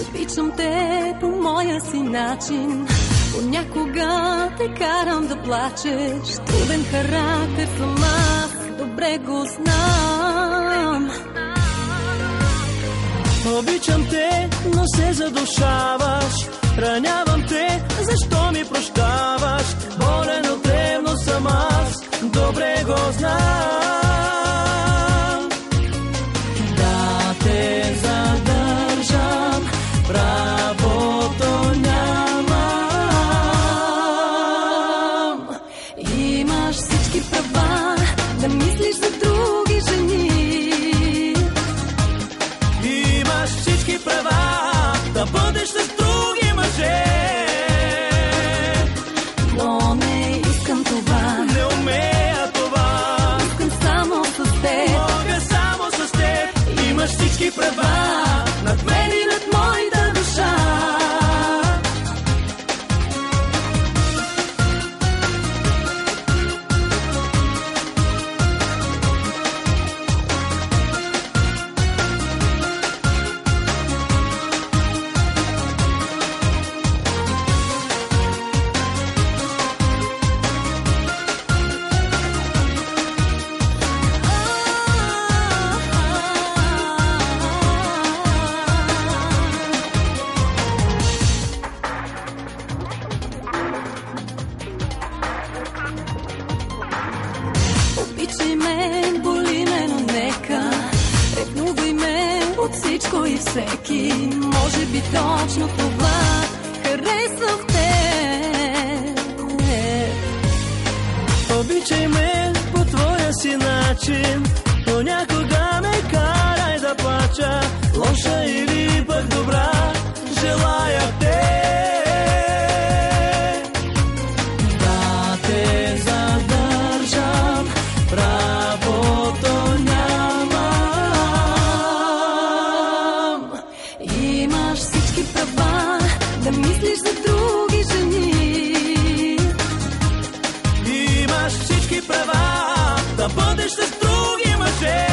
Обичам те по моя си начин, понякога те карам да плачеш. Труден характер съм аз, добре го знам. Обичам те, но се задушаваш. Ранявам те, защо ми прощаваш? Болен от ревност съм аз, добре го знам. Да те задържам, правото нямам. Имаш всички права да мислиш за други жени. Имаш всички права да бъдеш с други мъже. Но не искам това, Не умея това, искам само с теб. мога само с теб. Имаш всички права над мен и над моята душа. Обичай ме, боли ме, но нека ревнувай ме от всичко и всеки. Може би точно това харесва в теб. Обичай ме по твоя си начин, понякога ме карай да плача. Лоша или пък добра, желая те. Да те задържам, правото нямам. Имаш всички права да мислиш за други жени. Имаш всички права да бъдеш с други мъже.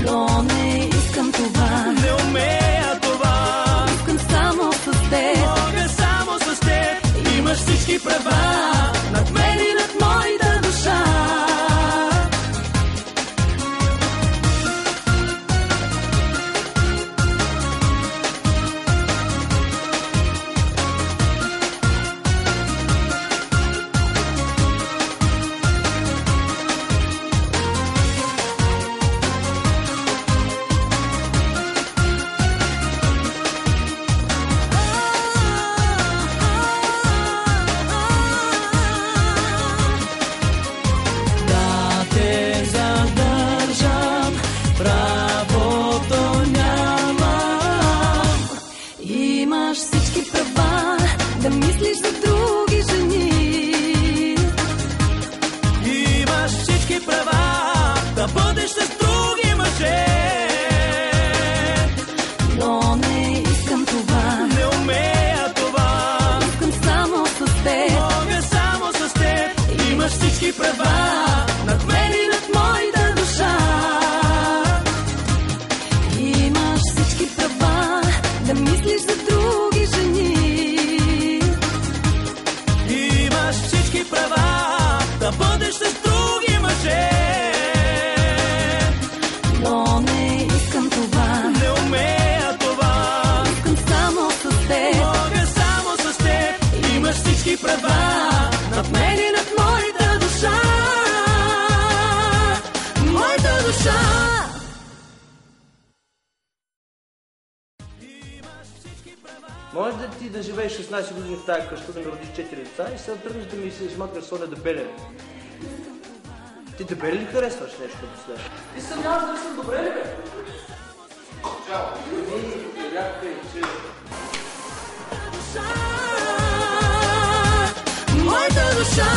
Но не искам това, Не умея това, искам само с теб. мога само с теб. Имаш всички права над мен и над моята душа. Да те задържам, правото нямам. Имаш всички права да мислиш за други жени. Имаш всички права да бъдеш с други мъже. Но не искам това, Не умея това, искам само с теб. мога само с теб. Имаш всички права над мен и над моята душа. Имаш всички права да мислиш за други жени. Имаш всички права да бъдеш с други мъже. Но не искам това, Не умея това, искам само с теб. мога само с теб. Имаш всички права над мен и над моята душа. Моята душа. Може да ти да живееш 16 години в тази къща, да ми родиш 4 деца и сега тръгнеш да ми се измъкнеш Соня Дебеле. Ти Дебеле ли харесваш нещо последно? Ти съмняваш дали съм добре ли, бе? Моята душа.